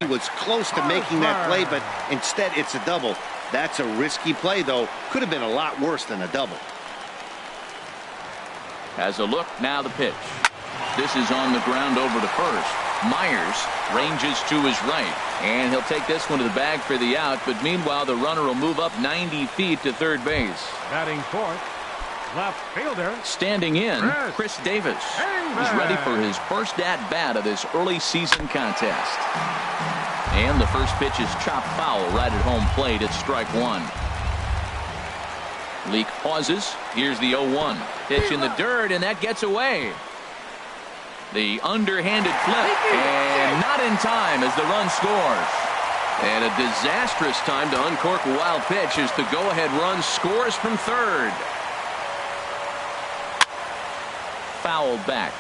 He was close to making that play, but instead it's a double. That's a risky play, though. Could have been a lot worse than a double. As a look, now the pitch. This is on the ground over to first. Myers ranges to his right, and he'll take this one to the bag for the out, but meanwhile the runner will move up 90 feet to third base. Batting fourth, left fielder. Standing in, Chris Davis. He's ready for his first at-bat of this early season contest. And the first pitch is chopped foul right at home plate. It's strike one. Leak pauses. Here's the 0-1. Pitch in the dirt, and that gets away. The underhanded flip, and not in time as the run scores. And a disastrous time to uncork a wild pitch as the go-ahead run scores from third. Fouled back.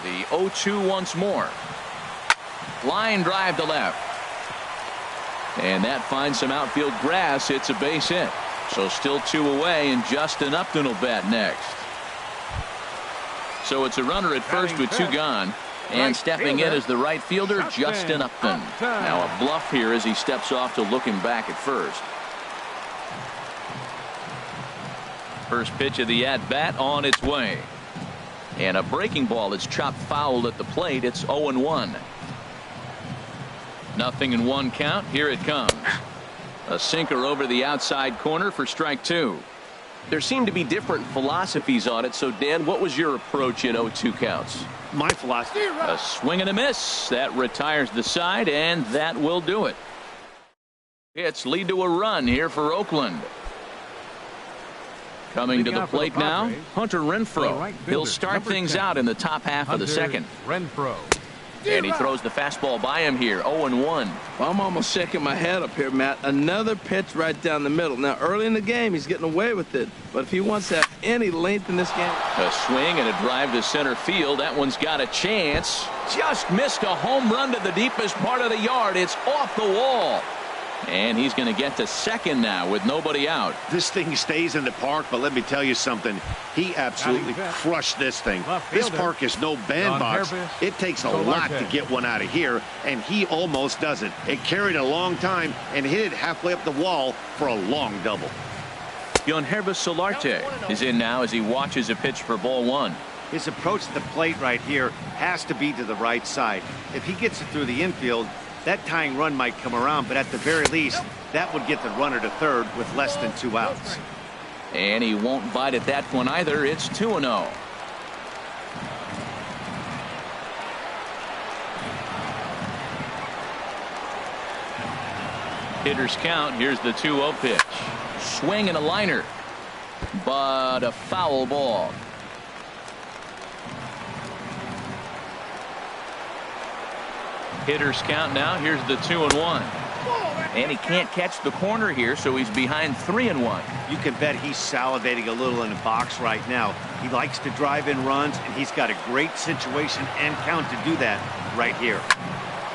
The 0-2 once more. Line drive to left. And that finds some outfield grass. It's a base hit. So still two away, and Justin Upton will bat next. So it's a runner at first with two gone. And stepping in is the right fielder, Justin Upton. Now a bluff here as he steps off to look him back at first. First pitch of the at-bat on its way. And a breaking ball is chopped foul at the plate. It's 0-1. Nothing in one count. Here it comes. A sinker over the outside corner for strike two. There seem to be different philosophies on it. So, Dan, what was your approach in 0-2 counts? My philosophy. A swing and a miss. That retires the side, and that will do it. It's lead to a run here for Oakland. Coming to the plate now, Hunter Renfroe. He'll start things out in the top half of the second. Renfroe. And he throws the fastball by him here, 0-1. Well, I'm almost shaking my head up here, Matt. Another pitch right down the middle. Now, early in the game, he's getting away with it. But if he wants to have any length in this game. A swing and a drive to center field. That one's got a chance. Just missed a home run to the deepest part of the yard. It's off the wall. And he's going to get to second now with nobody out. This thing stays in the park, but let me tell you something. He absolutely crushed this thing. This park is no bandbox. It takes a lot to get one out of here, and he almost does it. It carried a long time and hit it halfway up the wall for a long double. Yonhervis Solarte is in now as he watches a pitch for ball one. His approach to the plate right here has to be to the right side. If he gets it through the infield, that tying run might come around, but at the very least, that would get the runner to third with less than 2 outs. And he won't bite at that one either. It's 2-0. Hitters count. Here's the 2-0 pitch. Swing and a liner, but a foul ball. Hitters count now. Here's the 2-1. And he can't catch the corner here, so he's behind 3-1. You can bet he's salivating a little in the box right now. He likes to drive in runs, and he's got a great situation and count to do that right here.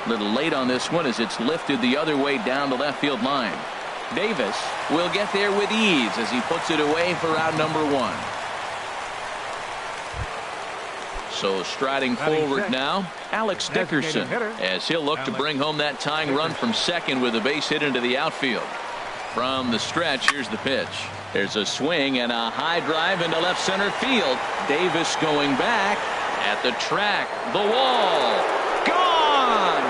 A little late on this one as it's lifted the other way down the left field line. Davis will get there with ease as he puts it away for out number one. So striding forward now, Alex Dickerson, as he'll look to bring home that tying run from second with a base hit into the outfield. From the stretch, here's the pitch. There's a swing and a high drive into left center field. Davis going back at the track. The wall. Gone!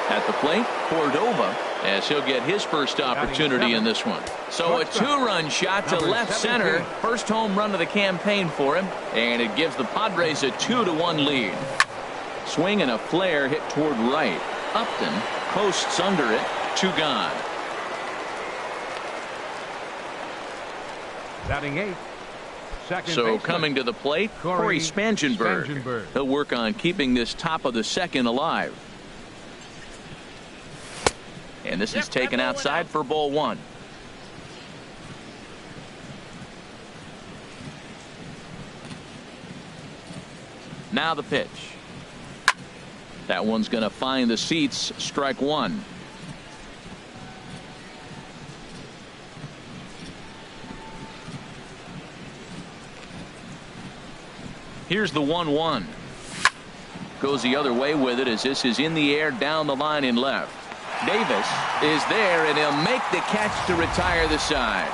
At the plate, Cordova, as he'll get his first opportunity in this one. So a two-run shot to left center. First home run of the campaign for him, and it gives the Padres a 2-1 lead. Swing and a flare hit toward right. Upton posts under it. 2 gone. Batting 8. So coming to the plate, Corey Spangenberg. He'll work on keeping this top of the second alive. And this is taken outside for ball one. Now the pitch. That one's going to find the seats. Strike one. Here's the 1-1. Goes the other way with it as this is in the air down the line in left. Davis is there, and he'll make the catch to retire the side.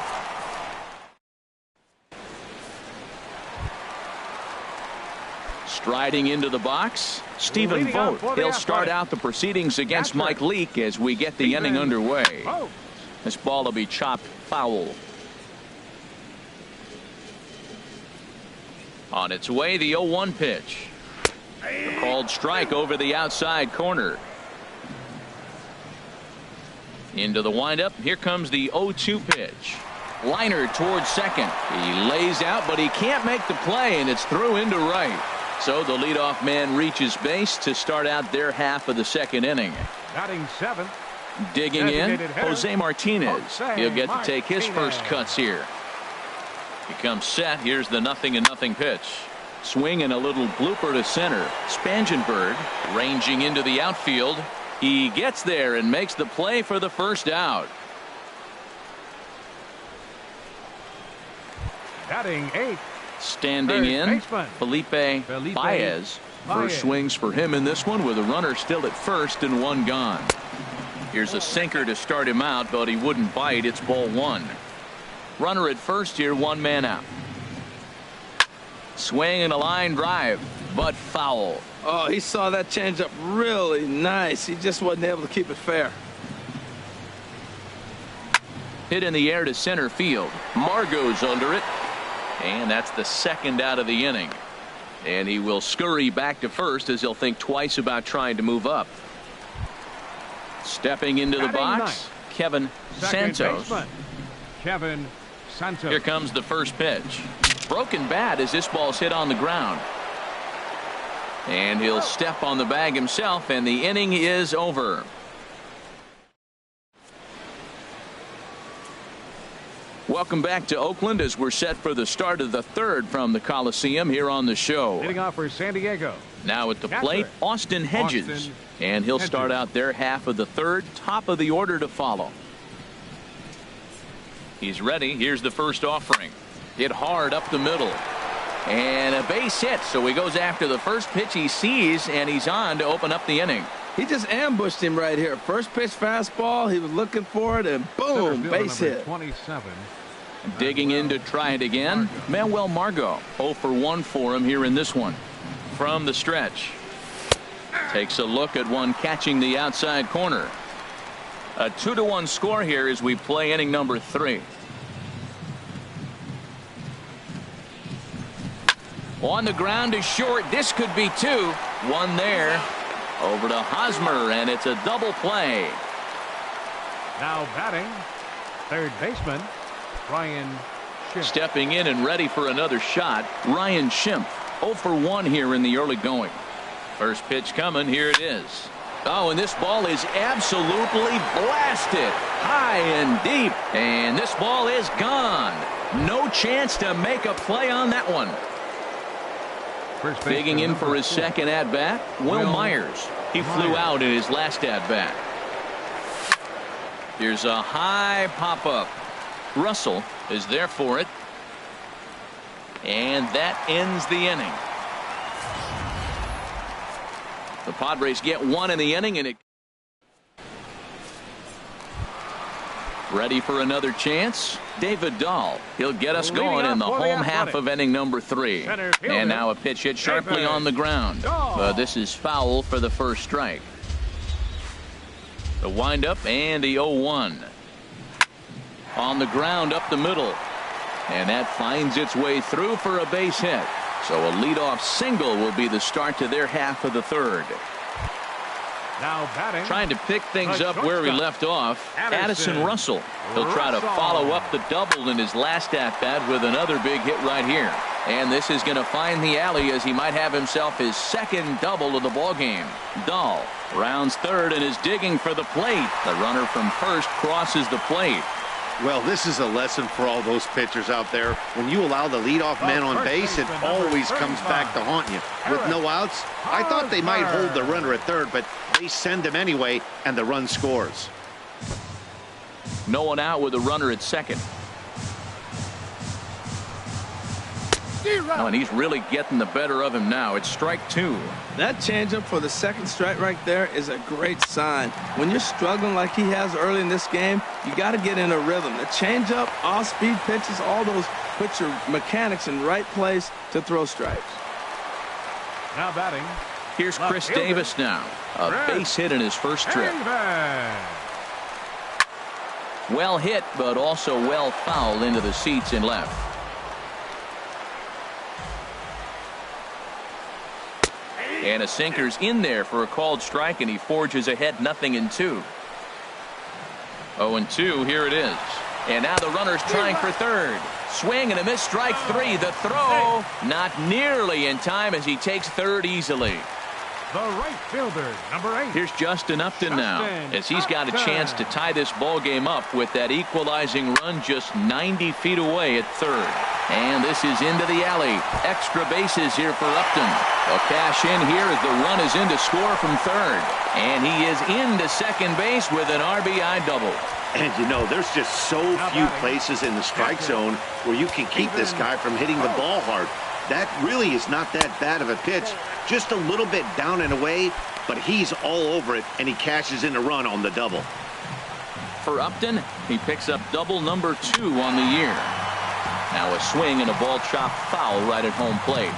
Striding into the box, Stephen Vogt. He'll start out the proceedings against Mike Leake as we get the inning underway. This ball will be chopped foul. On its way, the 0-1 pitch. A called strike over the outside corner. Into the windup. Here comes the 0-2 pitch. Liner towards second. He lays out, but he can't make the play, and it's through into right. So the leadoff man reaches base to start out their half of the second inning. Batting seventh. Digging in, Jose Martinez. He'll get to take his first cuts here. He comes set. Here's the 0-0 pitch. Swing and a little blooper to center. Spangenberg ranging into the outfield. He gets there and makes the play for the first out. Batting eighth. Standing in, Felipe Baez. First swings for him in this one with a runner still at first and one gone. Here's a sinker to start him out, but he wouldn't bite. It's ball one. Runner at first here, one man out. Swing and a line drive, but foul. Oh, he saw that changeup really nice. He just wasn't able to keep it fair. Hit in the air to center field. Margot's under it. And that's the second out of the inning. And he will scurry back to first as he'll think twice about trying to move up. Stepping into the box, Kevin Santos. Kevin Santos. Here comes the first pitch. Broken bat as this ball's hit on the ground. And he'll step on the bag himself, and the inning is over. Welcome back to Oakland as we're set for the start of the third from the Coliseum here on the show. Hitting off for San Diego. Now at the plate, Austin Hedges. And he'll start out their half of the third. Top of the order to follow. He's ready. Here's the first offering. Hit hard up the middle. And a base hit. So he goes after the first pitch he sees, and he's on to open up the inning. He just ambushed him right here. First pitch fastball. He was looking for it, and boom, base hit. 27. Digging in to try it again, Manuel Margot. 0 for 1 for him here in this one. From the stretch. Takes a look at one catching the outside corner. A 2-1 score here as we play inning number 3. On the ground is short. This could be 2. One there. Over to Hosmer, and it's a double play. Now batting, third baseman, Ryan Schimpf. Stepping in and ready for another shot, Ryan Schimpf. 0 for 1 here in the early going. First pitch coming. Here it is. Oh, and this ball is absolutely blasted. High and deep. And this ball is gone. No chance to make a play on that one. Digging in for his second at-bat, Will Myers. He flew out in his last at-bat. Here's a high pop-up. Russell is there for it. And that ends the inning. The Padres get one in the inning, and it ready for another chance. David Dahl. He'll get us going in the home half of inning number 3. And now a pitch hit sharply on the ground. But this is foul for the first strike. The windup and the 0-1. On the ground up the middle. And that finds its way through for a base hit. So a leadoff single will be the start to their half of the third. Now batting. Trying to pick things up where we left off, Addison Russell. He'll try to follow up the double in his last at-bat with another big hit right here. And this is going to find the alley as he might have himself his second double of the ballgame. Dahl rounds third and is digging for the plate. The runner from first crosses the plate. Well, this is a lesson for all those pitchers out there. When you allow the leadoff man on base, it always comes back to haunt you. With no outs, I thought they might hold the runner at third, but they send him anyway, and the run scores. No one out with a runner at second. Oh, and he's really getting the better of him now. It's strike 2. That changeup for the second strike right there is a great sign. When you're struggling like he has early in this game, you got to get in a rhythm. The changeup, off-speed pitches, all those put your mechanics in right place to throw strikes. Now batting. Here's Chris Davis now. A base hit in his first trip. Well hit, but also well fouled into the seats in left. And a sinker's in there for a called strike, and he forges ahead 0-2. 0-2, here it is. And now the runner's trying for third. Swing and a miss, strike 3. The throw not nearly in time as he takes third easily. The right fielder, number 8. Here's Justin Upton now, as he's got a chance to tie this ball game up with that equalizing run just 90 feet away at third. And this is into the alley. Extra bases here for Upton. A cash in here as the run is in to score from third. And he is into second base with an RBI double. And you know, there's just so few places in the strike zone where you can keep this guy from hitting the ball hard. That really is not that bad of a pitch. Just a little bit down and away, but he's all over it, and he cashes in a run on the double. For Upton, he picks up double number 2 on the year. Now a swing and a ball chopped foul right at home plate.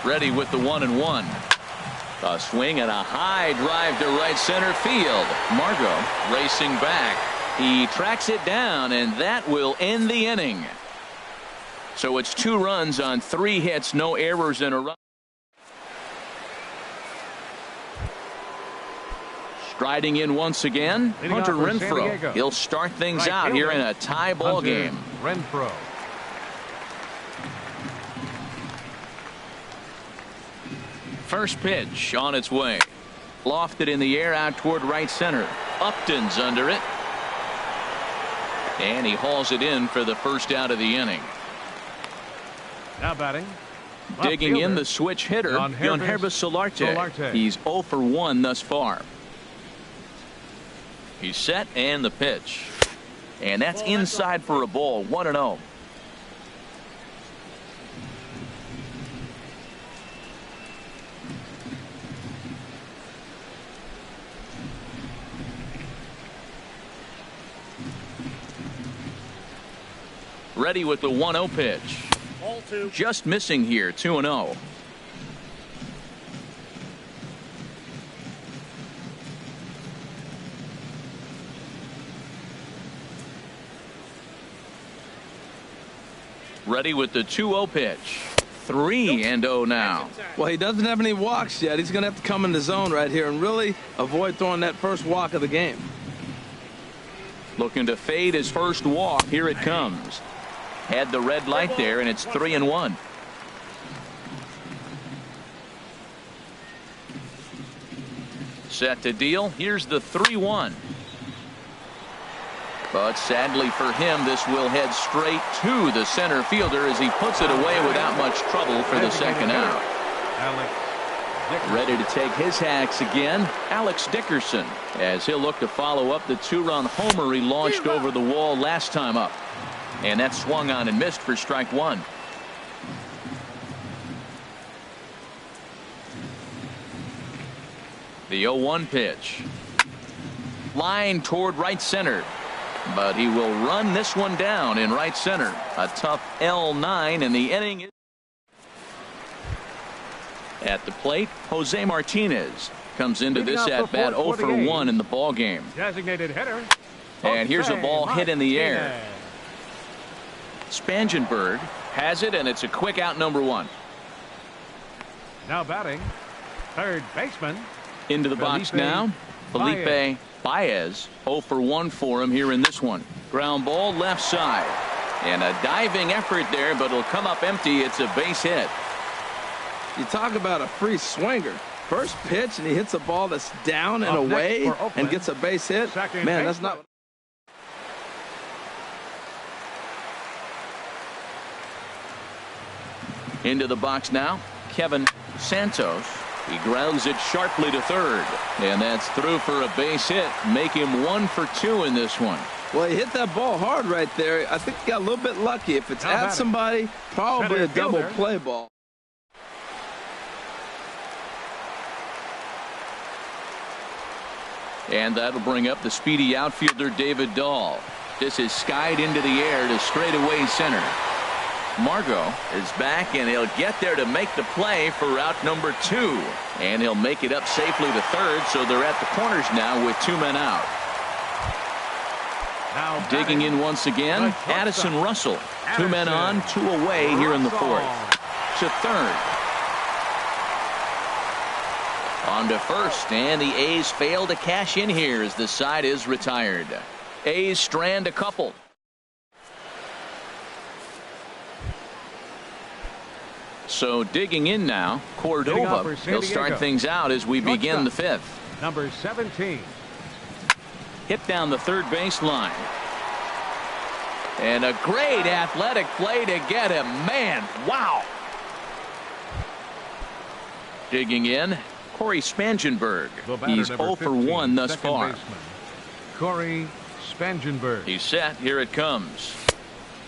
Ready with the 1-1. A swing and a high drive to right center field. Margot racing back. He tracks it down, and that will end the inning. So it's 2 runs on 3 hits, no errors in a run. Striding in once again, Hunter Renfroe. He'll start things out here in a tie ball game. Renfroe. First pitch on its way. Lofted in the air out toward right center. Upton's under it. And he hauls it in for the first out of the inning. Now batting. Digging in the switch hitter, Yangervis Solarte. He's 0 for 1 thus far. He's set and the pitch. And that's inside for a ball, 1-0. Ready with the 1-0 pitch. Just missing here, 2-0. Ready with the 2-0 pitch. 3-0 now. Well, he doesn't have any walks yet. He's going to have to come in the zone right here and really avoid throwing that first walk of the game. Looking to fade his first walk. Here it comes. Had the red light there, and it's 3-1. Set to deal. Here's the 3-1. But sadly for him, this will head straight to the center fielder as he puts it away without much trouble for the second out. Ready to take his hacks again, Alex Dickerson, as he'll look to follow up the 2-run homer he launched over the wall last time up. And that swung on and missed for strike 1. The 0-1 pitch. Line toward right center. But he will run this one down in right center. A tough L9 in the inning. At the plate, Jose Martinez comes into this at bat 0 for 1 in the ball game. Designated hitter. And here's a ball hit in the air. Spangenberg has it, and it's a quick out, number 1. Now batting, third baseman. Into the box now, Felipe Baez. 0 for 1 for him here in this one. Ground ball left side. And a diving effort there, but it'll come up empty. It's a base hit. You talk about a free swinger. First pitch, and he hits a ball that's down and away and gets a base hit. Man, that's not. Into the box now, Kevin Santos. He grounds it sharply to third, and that's through for a base hit. Make him 1 for 2 in this one. Well, he hit that ball hard right there. I think he got a little bit lucky. If it's at somebody, probably a double play ball. And that'll bring up the speedy outfielder David Dahl. This is skied into the air to straightaway center. Margot is back, and he'll get there to make the play for route number 2. And he'll make it up safely to third, so they're at the corners now with 2 men out. Now digging in once again, Addison Russell. 2 men on, 2 away here in the 4th. To third. On to first, and the A's fail to cash in here as the side is retired. A's strand a couple. So digging in now, Cordova. He'll start things out as we begin the 5th. Number 17. Hit down the third baseline. And a great athletic play to get him. Man, wow. Digging in, Corey Spangenberg. He's 0 for 1 thus far. Corey Spangenberg. He's set. Here it comes.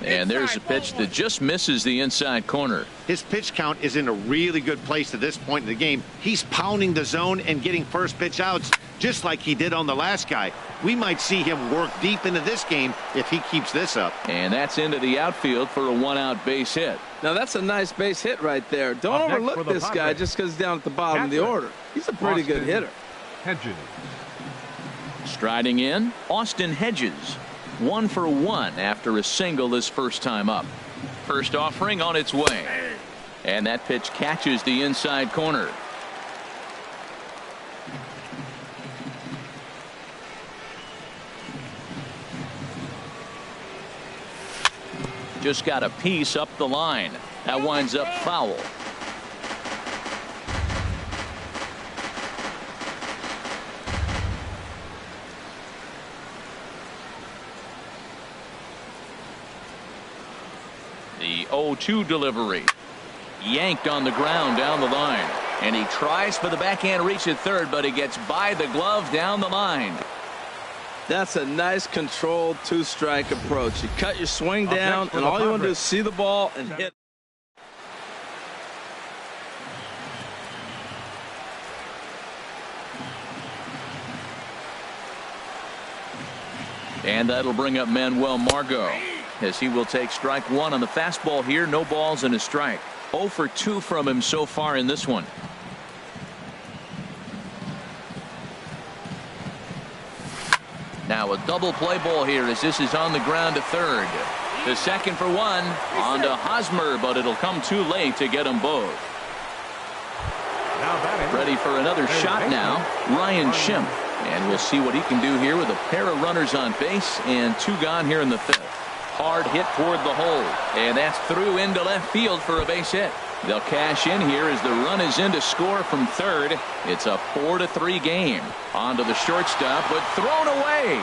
And there's a pitch that just misses the inside corner. His pitch count is in a really good place at this point in the game. He's pounding the zone and getting first pitch outs just like he did on the last guy. We might see him work deep into this game if he keeps this up. And that's into the outfield for a 1-out base hit. Now that's a nice base hit right there. Don't overlook this guy just because he's down at the bottom of the order. He's a pretty good hitter. Hedges. Striding in, Austin Hedges. 1 for 1 after a single his first time up. First offering on its way. And that pitch catches the inside corner. Just got a piece up the line. That winds up foul. The 0-2 delivery. Yanked on the ground down the line. And he tries for the backhand reach at third, but he gets by the glove down the line. That's a nice controlled 2-strike approach. You cut your swing down, and all you want to do is see the ball and hit. And that'll bring up Manuel Margot, as he will take strike 1 on the fastball here. No balls and a strike. 0 for 2 from him so far in this one. Now a double play ball here as this is on the ground to third. The second for 1 on to Hosmer, but it'll come too late to get them both. Ready for another shot now, Ryan Schimpf. And we'll see what he can do here with a pair of runners on base and 2 gone here in the 5th. Hard hit toward the hole, and that's through into left field for a base hit. They'll cash in here as the run is in to score from third. It's a 4-3 game. On to the shortstop, but thrown away.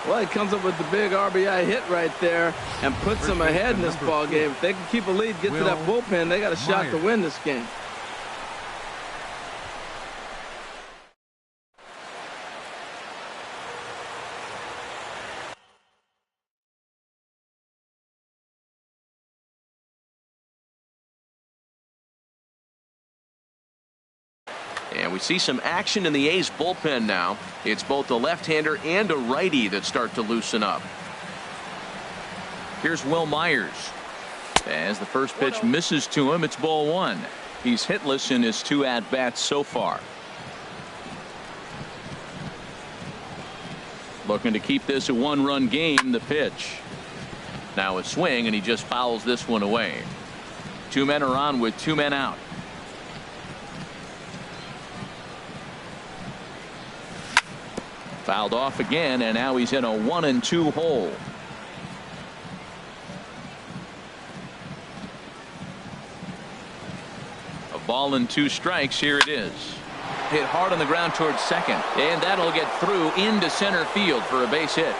Well, he comes up with the big RBI hit right there and puts them ahead in this ball game. If they can keep a lead, get to that bullpen, they got a shot to win this game. And we see some action in the A's bullpen now. It's both a left-hander and a righty that start to loosen up. Here's Will Myers. As the first pitch misses to him, it's ball 1. He's hitless in his 2 at-bats so far. Looking to keep this a 1-run game, the pitch. Now a swing, and he just fouls this one away. 2 men are on with 2 men out. Fouled off again, and now he's in a 1-2 hole. A ball and 2 strikes. Here it is. Hit hard on the ground towards second, and that'll get through into center field for a base hit.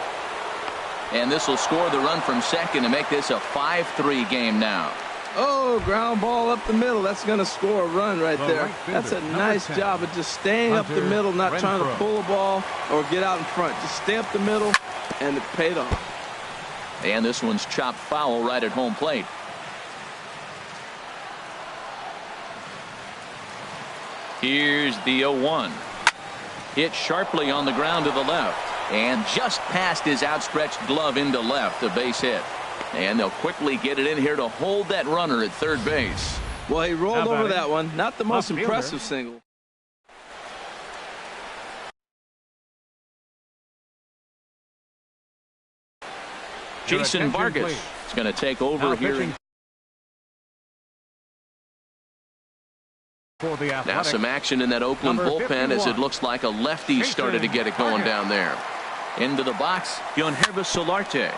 And this will score the run from second to make this a 5-3 game now. Oh, ground ball up the middle. That's going to score a run right there. That's a nice job of just staying up the middle, not trying to pull a ball or get out in front. Just stay up the middle, and it paid off. And this one's chopped foul right at home plate. Here's the 0-1. Hit sharply on the ground to the left. And just past his outstretched glove into left, a base hit. And they'll quickly get it in here to hold that runner at third base. Well, he rolled over that one. Not the most impressive single. Jason Vargas is going to take over here. Now some action in that Oakland bullpen as it looks like a lefty started to get it going down there. Into the box, Pmurph Solarte.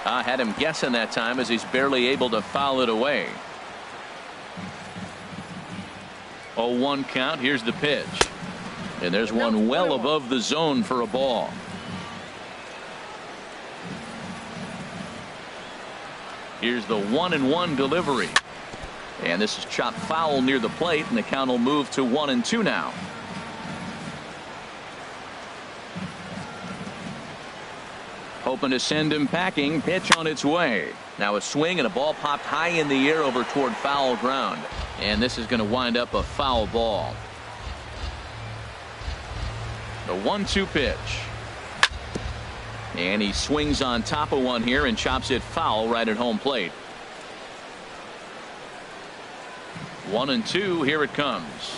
I had him guessing that time as he's barely able to foul it away. 0-1 count. Here's the pitch. And there's one well above the zone for a ball. Here's the 1-1 delivery. And this is chopped foul near the plate, and the count will move to 1-2 now. Hoping to send him packing. Pitch on its way. Now a swing and a ball popped high in the air over toward foul ground. And this is going to wind up a foul ball. The 1-2 pitch. And he swings on top of one here and chops it foul right at home plate. 1-2. Here it comes.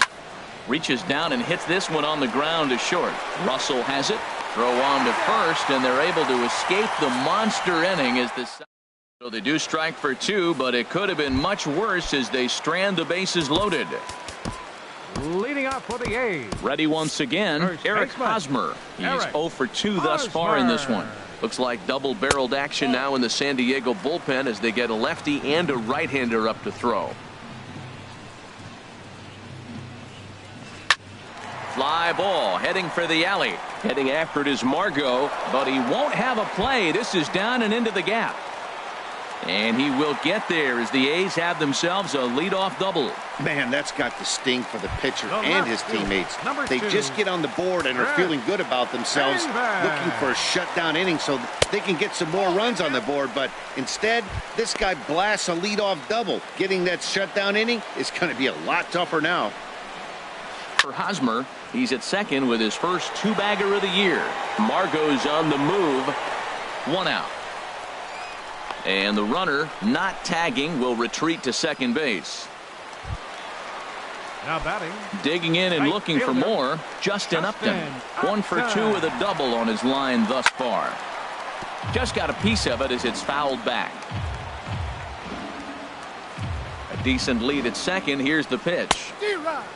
Reaches down and hits this one on the ground to short. Russell has it. Throw on to first, and they're able to escape the monster inning as the. So they do strike for two, but it could have been much worse as they strand the bases loaded. Leading off for the A's. Ready once again, Eric Hosmer. He's 0 for 2 thus far in this one. Looks like double-barreled action now in the San Diego bullpen as they get a lefty and a right-hander up to throw. Fly ball heading for the alley. Heading after it is Margot, but he won't have a play. This is down and into the gap. And he will get there as the A's have themselves a leadoff double. Man, that's got to sting for the pitcher and his teammates. They just get on the board and are feeling good about themselves, looking for a shutdown inning so they can get some more runs on the board. But instead, this guy blasts a leadoff double. Getting that shutdown inning is going to be a lot tougher now. For Hosmer, he's at second with his first two-bagger of the year. Margot's on the move. 1 out. And the runner, not tagging, will retreat to second base. Now batting. Digging in and looking for more, Justin Upton. 1 for 2 with a double on his line thus far. Just got a piece of it as it's fouled back. A decent lead at second. Here's the pitch.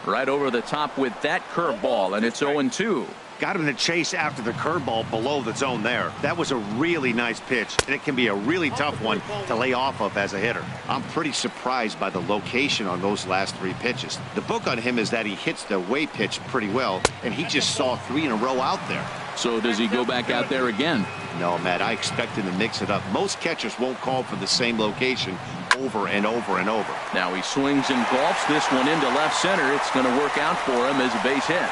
Right over the top with that curveball, and it's 0-2. Got him to chase after the curveball below the zone there. That was a really nice pitch, and it can be a really tough one to lay off of as a hitter. I'm pretty surprised by the location on those last 3 pitches. The book on him is that he hits the away pitch pretty well, and he just saw 3 in a row out there. So does he go back out there again? No, Matt, I expect him to mix it up. Most catchers won't call for the same location over and over and over. Now he swings and golfs this one into left center. It's going to work out for him as a base hit.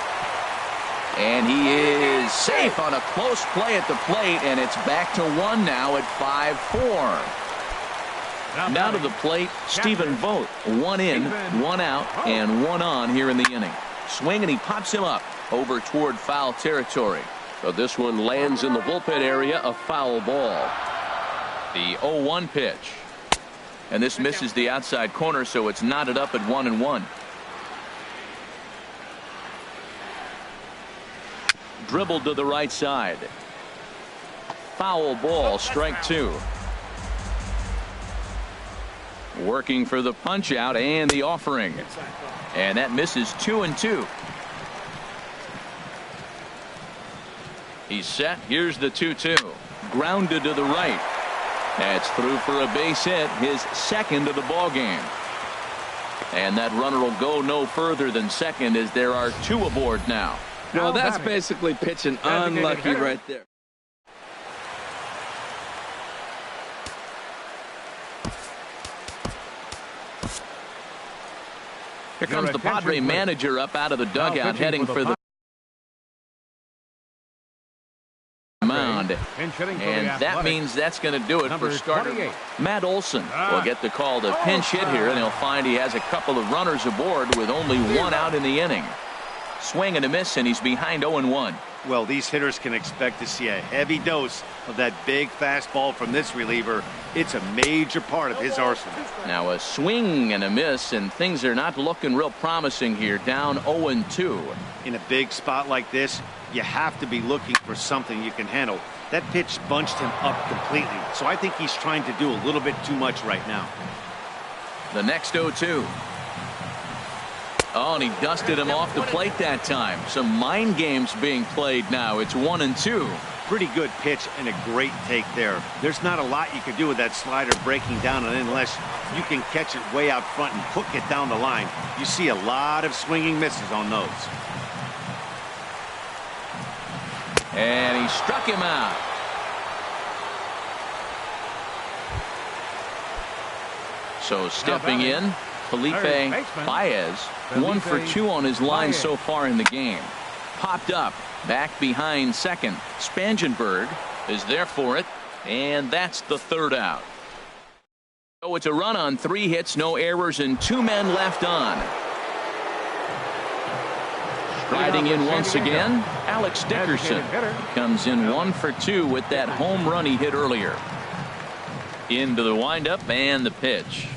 And he is safe on a close play at the plate, and it's back to 1 now at 5-4. Now to the plate, Stephen Vogt. 1 in, 1 out, and 1 on here in the inning. Swing, and he pops him up over toward foul territory. So this one lands in the bullpen area, a foul ball. The 0-1 pitch. And this misses the outside corner, so it's knotted up at 1-1. Dribbled to the right side. Foul ball, strike 2. Working for the punch out and the offering. And that misses 2-2. He's set. Here's the 2-2. Grounded to the right. That's through for a base hit, his second of the ball game. And that runner will go no further than second as there are 2 aboard now. Well, that's basically pitching unlucky right there. Here comes the Padre manager up out of the dugout, heading for the mound. And that means that's going to do it for starter Matt Olson. Will get the call to pinch hit here, and he'll find he has a couple of runners aboard with only one out in the inning. Swing and a miss, and he's behind 0-1. Well, these hitters can expect to see a heavy dose of that big fastball from this reliever. It's a major part of his arsenal. Now a swing and a miss, and things are not looking real promising here. Down 0-2. In a big spot like this, you have to be looking for something you can handle. That pitch bunched him up completely, so I think he's trying to do a little bit too much right now. The next 0-2. Oh, and he dusted him off the plate that time. Some mind games being played now. It's 1-2. Pretty good pitch and a great take there. There's not a lot you can do with that slider breaking down, and unless you can catch it way out front and hook it down the line, you see a lot of swinging misses on those. And he struck him out. So stepping in, Felipe Baez, 1 for 2 on his line so far in the game. Popped up, back behind second. Spangenberg is there for it, and that's the third out. So it's a run on 3 hits, no errors, and 2 men left on. Riding in once again, Alex Dickerson comes in 1 for 2 with that home run he hit earlier. Into the windup and the pitch.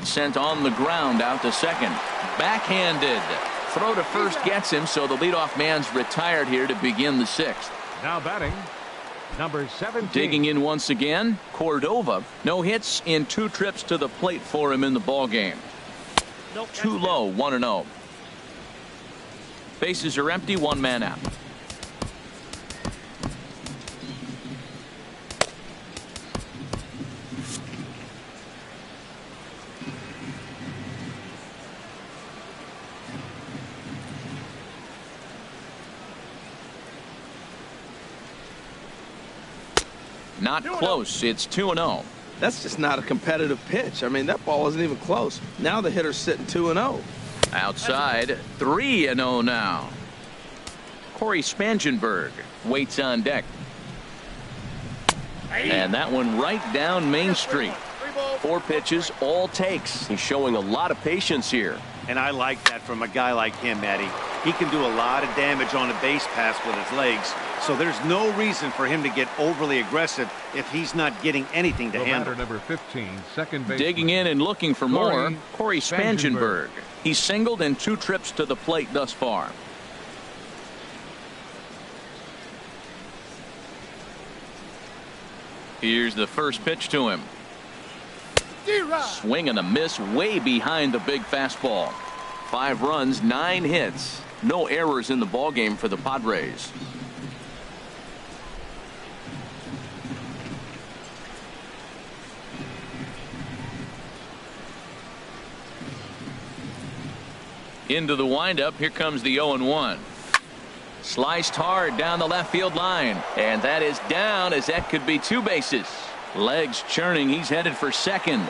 Sent on the ground out to second. Backhanded. Throw to first gets him, so the leadoff man's retired here to begin the 6th. Now batting, number 17. Digging in once again, Cordova. No hits in 2 trips to the plate for him in the ballgame. Too low, 1-0. Bases are empty, 1 man out. Not close. It's 2-0. That's just not a competitive pitch. I mean, that ball wasn't even close. Now the hitter's sitting 2-0. Outside, 3-0 now. Corey Spangenberg waits on deck. And that one right down Main Street. 4 pitches, all takes. He's showing a lot of patience here. And I like that from a guy like him, Matty. He can do a lot of damage on a base pass with his legs, so there's no reason for him to get overly aggressive if he's not getting anything to handle. Number 15, second base. Digging in and looking for more, Corey Spangenberg. He's singled in 2 trips to the plate thus far. Here's the first pitch to him. Swing and a miss way behind the big fastball. 5 runs, 9 hits. No errors in the ballgame for the Padres. Into the windup. Here comes the 0-1. Sliced hard down the left field line. And that is down, as that could be 2 bases. Legs churning. He's headed for second.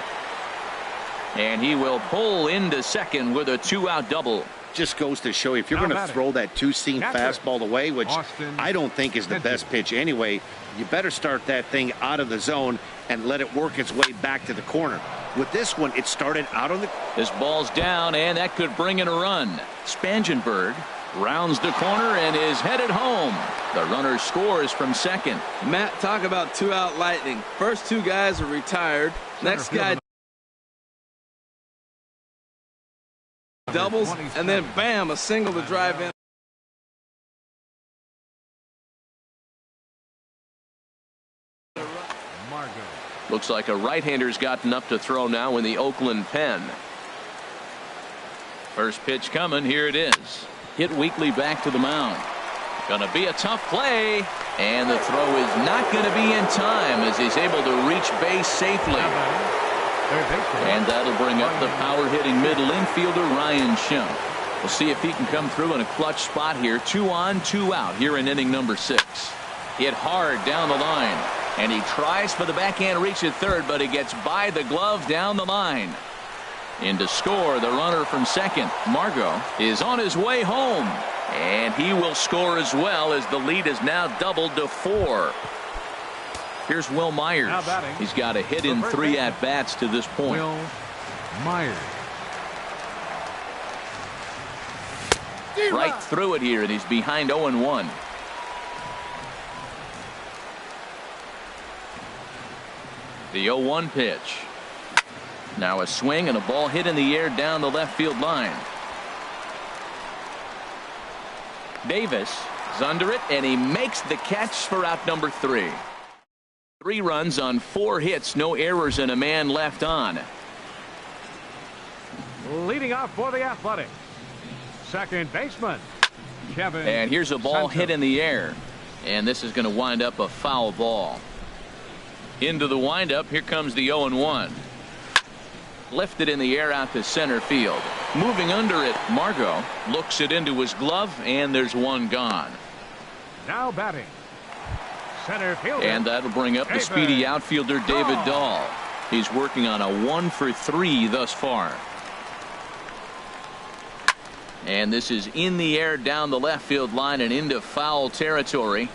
And he will pull into second with a 2-out double. Just goes to show you, if you're going to throw that 2-seam fastball away, which I don't think is the best pitch anyway, you better start that thing out of the zone and let it work its way back to the corner. With this one, it started out on the... This ball's down, and that could bring in a run. Spangenberg rounds the corner and is headed home. The runner scores from second. Matt, talk about 2-out lightning. First 2 guys are retired. Next guy doubles, and then bam, a single to drive in. Looks like a right-hander's gotten up to throw now in the Oakland pen. First pitch coming. Here it is. Hit weakly back to the mound. Gonna be a tough play, and the throw is not going to be in time as he's able to reach base safely. And that'll bring up the power-hitting middle infielder Ryan Schimpf. We'll see if he can come through in a clutch spot here. 2 on, 2 out here in inning number 6. Hit hard down the line, and he tries for the backhand reach at third, but he gets by the glove down the line. In to score, the runner from second, Margot, is on his way home. And he will score as well, as the lead is now doubled to 4. Here's Will Myers. He's got a hit in 3 at-bats to this point. Will Myers. Right through it here, and he's behind 0-1. The 0-1 pitch. Now a swing and a ball hit in the air down the left field line. Davis is under it, and he makes the catch for out number 3. 3 runs on 4 hits, no errors, and a man left on. Leading off for the Athletics, second baseman, Kevin. And here's a ball Santos. hit in the air, and this is going to wind up a foul ball. Into the windup, here comes the 0-1. Lifted in the air out to center field. Moving under it, Margot looks it into his glove, and there's one gone. Now batting, center fielder. And that'll bring up the speedy outfielder David Dahl. He's working on a 1-for-3 thus far. And this is in the air down the left field line and into foul territory.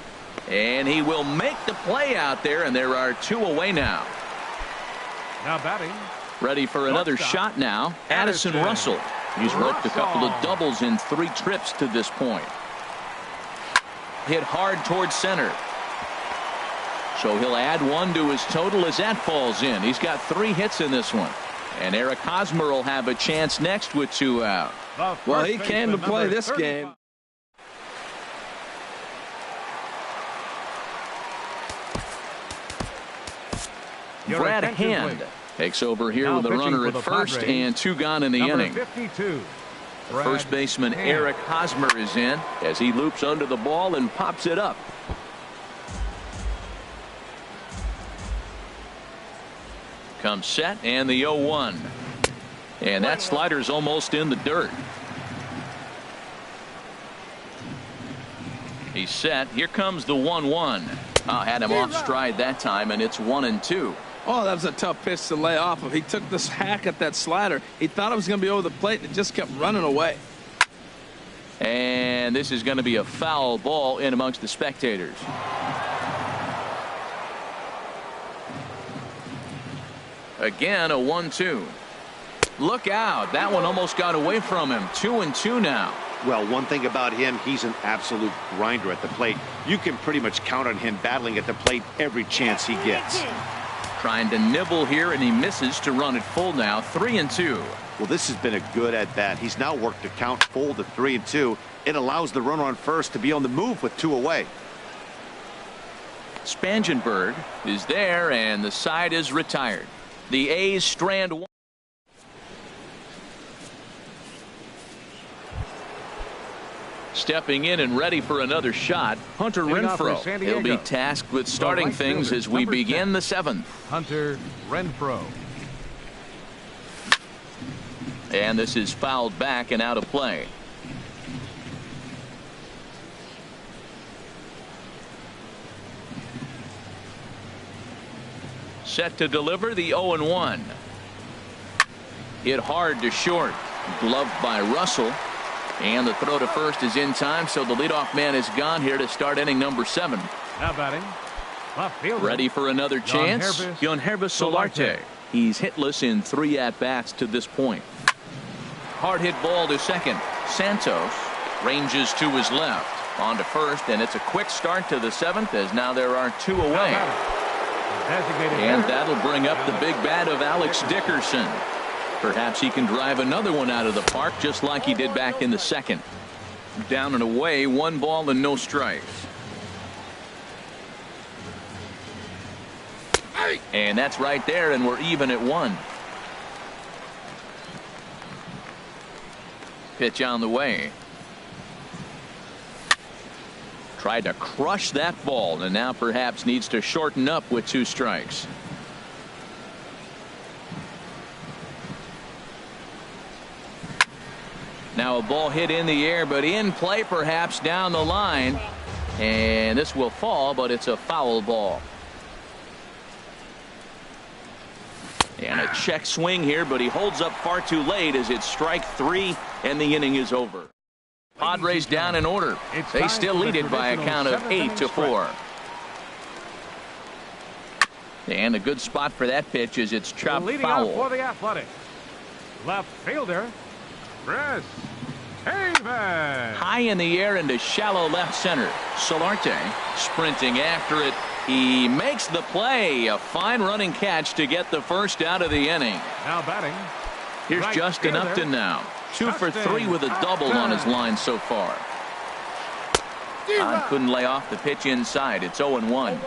And he will make the play out there, and there are 2 away now. Now batting. Ready for another shot now, Addison Russell. He's worked a couple of doubles in 3 trips to this point. Hit hard towards center. So he'll add 1 to his total as that falls in. He's got 3 hits in this one. And Eric Hosmer will have a chance next with 2 out. Well, he came to play this game. Brad Hand takes over here with a runner at first and 2 gone in the inning. 52. First baseman Eric Hosmer is in as he loops under the ball and pops it up. Comes set, and the 0-1. And that slider's almost in the dirt. He's set. Here comes the 1-1. Had him off stride that time, and it's 1-2. Oh, that was a tough pitch to lay off of. He took this hack at that slider. He thought it was going to be over the plate, and it just kept running away. And this is going to be a foul ball in amongst the spectators. Again, a 1-2. Look out. That one almost got away from him. 2-2 now. Well, one thing about him, he's an absolute grinder at the plate. You can pretty much count on him battling at the plate every chance he gets. Trying to nibble here, and he misses to run it full now. 3-2. Well, this has been a good at bat. He's now worked the count full to 3-2. It allows the runner on first to be on the move with 2 away. Spangenberg is there, and the side is retired. The A's strand 1. Stepping in and ready for another shot, Hunter Renfroe. He'll be tasked with starting things as we begin the 7th. Hunter Renfroe. And this is fouled back and out of play. Set to deliver the 0-1. Hit hard to short. Gloved by Russell. And the throw to first is in time, so the leadoff man is gone here to start inning number 7. Now batting, left fielder. Ready for another chance? Yohanherbis Solarte. He's hitless in 3 at-bats to this point. Hard hit ball to second. Santos ranges to his left. On to first, and it's a quick start to the 7th as now there are 2 away. And that'll bring up the big bat of Alex Dickerson. Perhaps he can drive another one out of the park just like he did back in the 2nd. Down and away, 1 ball and no strikes. And that's right there, and we're even at 1. Pitch on the way. Tried to crush that ball, and now perhaps needs to shorten up with 2 strikes. Now a ball hit in the air, but in play perhaps down the line. And this will fall, but it's a foul ball. And And a check swing here, but he holds up far too late as it's strike 3 and the inning is over. Padres down in order. They still lead it by a count of 8-4. And a good spot for that pitch as it's chopped foul. For the Athletic, left fielder, Chris Haven. High in the air into shallow left center. Solarte sprinting after it. He makes the play. A fine running catch to get the first out of the inning. Now batting. Here's Right Justin fielder. Upton now. 2 for 3 with a double on his line so far. Todd couldn't lay off the pitch inside. It's 0-1.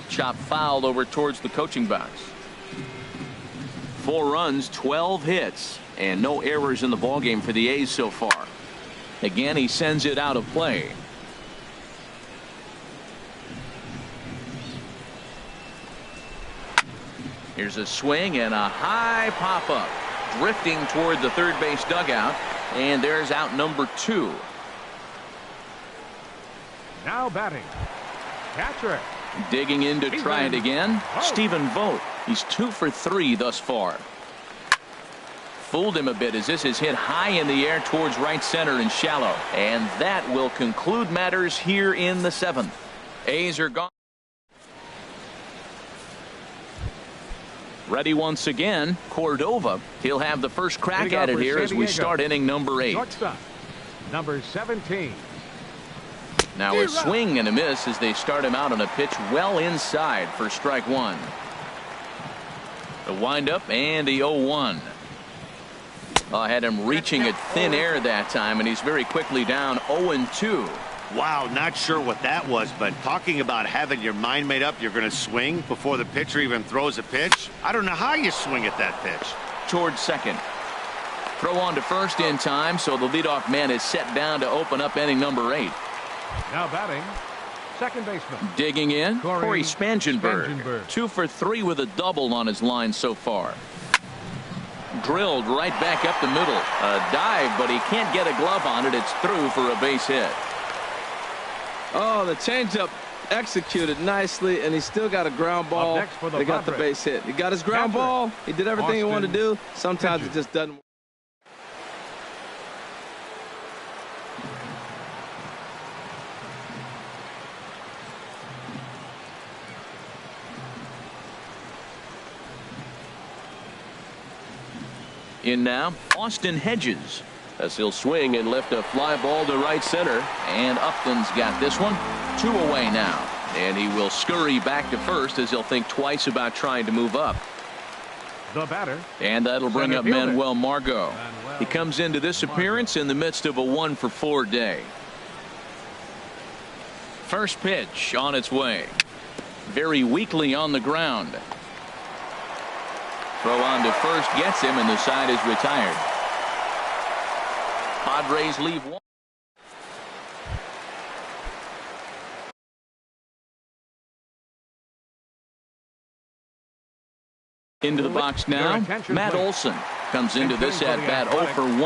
Chop fouled over towards the coaching box. 4 runs, 12 hits, and no errors in the ballgame for the A's so far. Again, he sends it out of play. Here's a swing and a high pop-up. Drifting toward the third base dugout, and there's out number 2. Now batting. Catcher. Digging in to try it again. Stephen Vogt. He's 2 for 3 thus far. Fooled him a bit as this is hit high in the air towards right center and shallow. And that will conclude matters here in the 7th. A's are gone. Ready once again, Cordova. He'll have the first crack at it here as we start inning number 8. Shortstop, number 17. Now a swing and a miss as they start him out on a pitch well inside for strike 1. The windup and the 0-1. I had him reaching at thin air that time, and he's very quickly down 0-2. Wow, not sure what that was, but talking about having your mind made up you're going to swing before the pitcher even throws a pitch. I don't know how you swing at that pitch. Towards second. Throw on to first in time, so the leadoff man is set down to open up inning number 8. Now batting. Second baseman. Digging in, Corey Spangenberg. Spangenberg. 2 for 3 with a double on his line so far. Drilled right back up the middle. A dive, but he can't get a glove on it. It's through for a base hit. Oh, the changeup executed nicely, and he still got a ground ball. They got the base hit. He got his ground ball. He did everything he wanted to do. Sometimes it just doesn't work. In now, Austin Hedges, as he'll swing and lift a fly ball to right center. And Upton's got this one. 2 away now. And he will scurry back to first as he'll think twice about trying to move up. The batter. And that'll bring Center up fielder. Manuel Margot. He comes into this appearance in the midst of a 1 for 4 day. First pitch on its way. Very weakly on the ground. Throw on to first gets him, and the side is retired. Padres leave 1. Into the box now. Matt Olson comes into this at bat 0 for 1.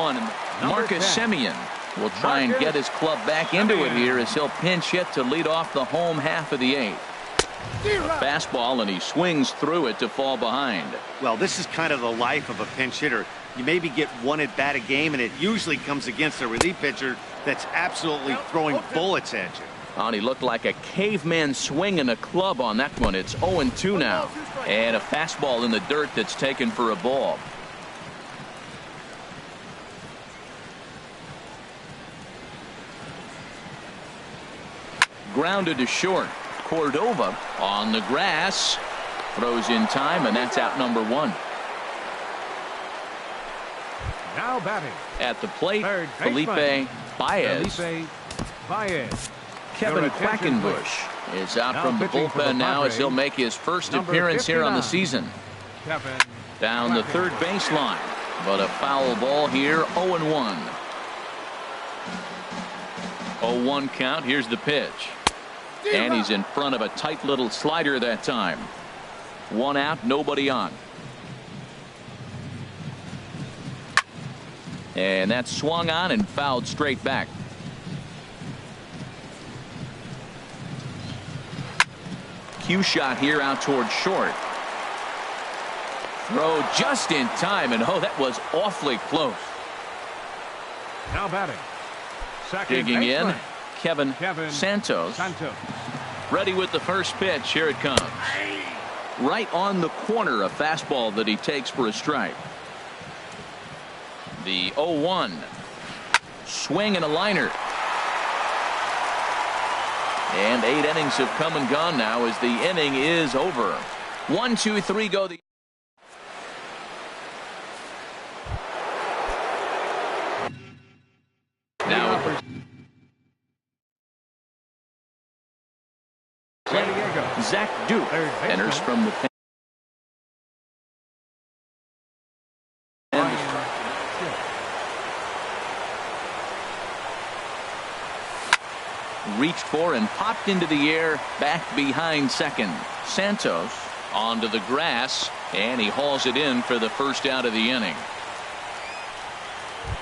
Marcus Semien will try and get his club back into it here as he'll pinch hit to lead off the home half of the 8th. A fastball, and he swings through it to fall behind. Well, this is kind of the life of a pinch hitter. You maybe get 1 at bat a game, and it usually comes against a relief pitcher that's absolutely throwing bullets at you. And he looked like a caveman swinging a club on that one. It's 0-2 now. And a fastball in the dirt that's taken for a ball. Grounded to short. Cordova on the grass. Throws in time, and that's out number 1. Now batting. At the plate, Third Felipe baseman. Baez. Felipe Baez. Kevin Your attention, Quackenbush is out Now from the pitching for the bullpen now as Padres, he'll make his first number appearance here on the 59. season. Kevin Down the third baseline, but a foul ball here. 0-1. 0-1 count. Here's the pitch. And he's in front of a tight little slider that time. 1 out, nobody on. And that swung on and fouled straight back. cue shot here out towards short. Throw just in time, and oh, that was awfully close. Now batting. Second Digging baseman. in, Kevin Santos. Ready with the first pitch. Here it comes. Right on the corner, a fastball that he takes for a strike. The 0-1. Swing and a liner. And 8 innings have come and gone now as the inning is over. 1, 2, 3 go. Now San Diego. Zach Duke enters from the pen. Reached for and popped into the air back behind second. Santos onto the grass, and he hauls it in for the first out of the inning.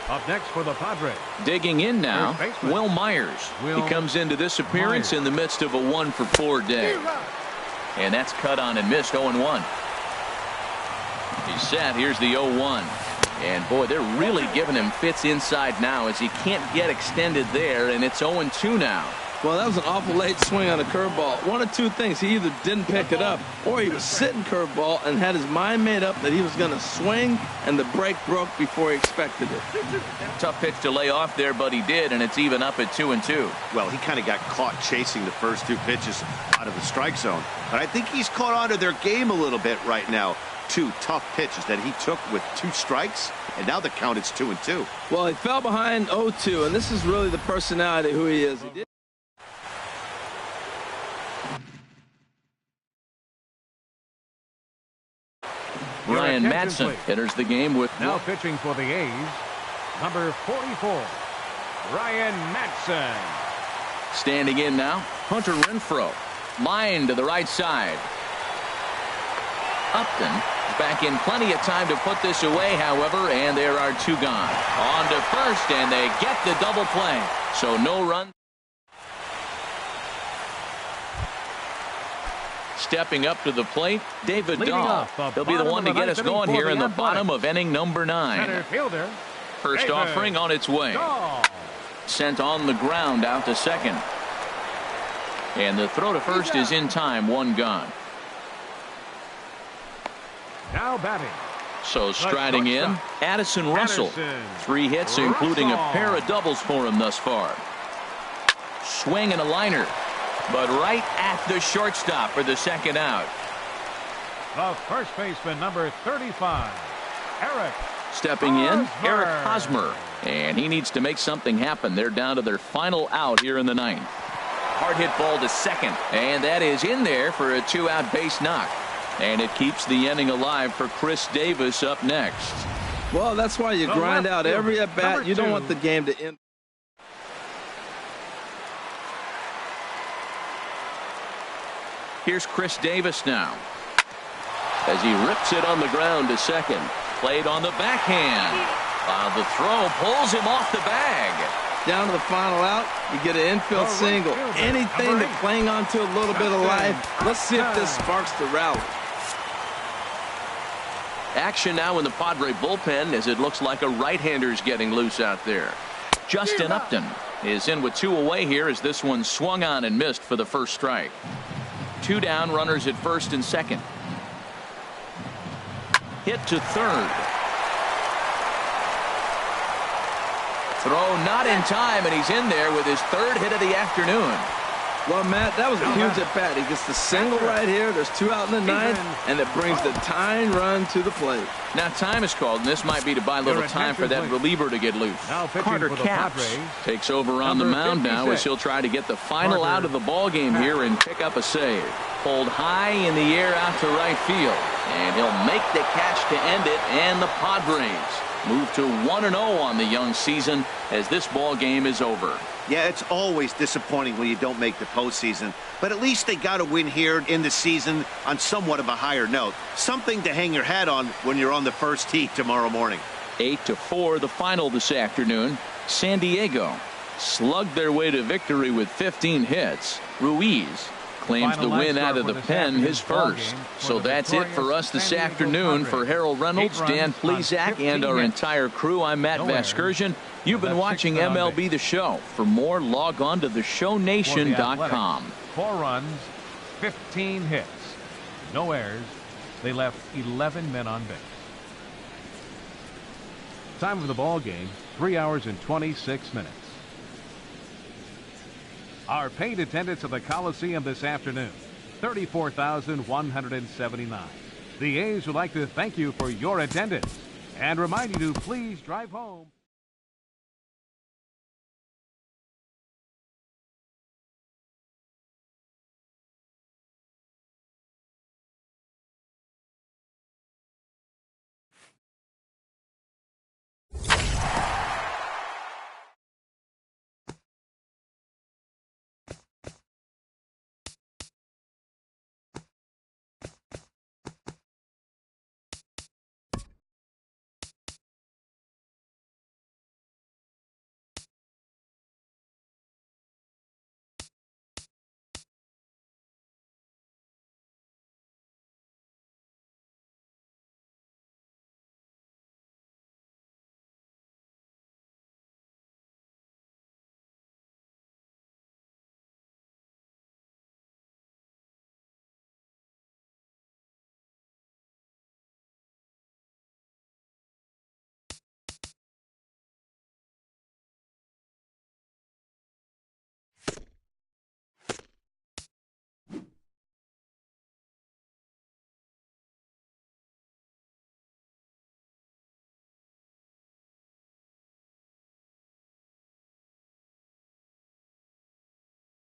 Up next for the Padres. Digging in now, Will Myers. He comes into this appearance in the midst of a 1-for-4 day. And that's cut on and missed. 0-1. He's set. Here's the 0-1. And boy, they're really giving him fits inside now as he can't get extended there, and it's 0-2 now. Well, that was an awful late swing on a curveball. One of two things. He either didn't pick it up or he was sitting curveball and had his mind made up that he was going to swing, and the break broke before he expected it. Tough pitch to lay off there, but he did, and it's even up at 2-2. Well, he kind of got caught chasing the first 2 pitches out of the strike zone. But I think he's caught on to their game a little bit right now. 2 tough pitches that he took with 2 strikes, and now the count is 2-2. Well, he fell behind 0-2, and this is really the personality who he is. He did. Ryan Madsen enters the game with now pitching for the A's, number 44, Ryan Madsen. Standing in now, Hunter Renfroe. Line to the right side. Upton is back in plenty of time to put this away, however, and there are 2 gone. On to first, and they get the double play. So no run. Stepping up to the plate, David Dahl. He'll be the one to get us going here in the bottom of inning number 9. Center fielder. First offering on its way. Sent on the ground out to second. And the throw to first is in time. 1 gone. Now batting. So striding in, Addison Russell. 3 hits, including a pair of doubles for him thus far. Swing and a liner. But right at the shortstop for the second out. The first baseman, number 35, Eric. Stepping in, Eric Hosmer. And he needs to make something happen. They're down to their final out here in the 9th. Hard hit ball to second. And that is in there for a 2-out base knock. And it keeps the inning alive for Chris Davis up next. Well, that's why you grind out every at-bat. You don't want the game to end. Here's Chris Davis now. As he rips it on the ground to second. Played on the backhand. The throw pulls him off the bag. Down to the final out, you get an infield single. Anything to cling on to a little bit of life. Let's see if this sparks the rally. Action now in the Padre bullpen as it looks like a right-hander's getting loose out there. Justin Upton is in with 2 away here as this one swung on and missed for the first strike. 2 down, runners at first and second. Hit to third. Throw not in time, and he's in there with his 3rd hit of the afternoon. Well, Matt, that was a huge at-bat. He gets the single right here. There's 2 out in the 9th, and it brings the tying run to the plate. Now time is called, and this might be to buy a little time for that reliever to get loose. Carter Capps takes over on the mound now as he'll try to get the final out of the ball game here and pick up a save. Pulled high in the air out to right field, and he'll make the catch to end it, and the Padres move to 1-0 on the young season as this ball game is over. Yeah, it's always disappointing when you don't make the postseason, but at least they got a win here in the season on somewhat of a higher note. Something to hang your hat on when you're on the first tee tomorrow morning. 8-4 the final this afternoon. San Diego slugged their way to victory with 15 hits. Ruiz claims the win out of the pen, his first. So that's it for us this afternoon. For Harold Reynolds, Dan Plesac, and our entire crew, I'm Matt Vasgersian. You've been watching MLB The Show. For more, log on to theshownation.com. 4 runs, 15 hits, no errors. They left 11 men on base. Time of the ball game, 3 hours and 26 minutes. Our paid attendance at the Coliseum this afternoon, 34,179. The A's would like to thank you for your attendance and remind you to please drive home.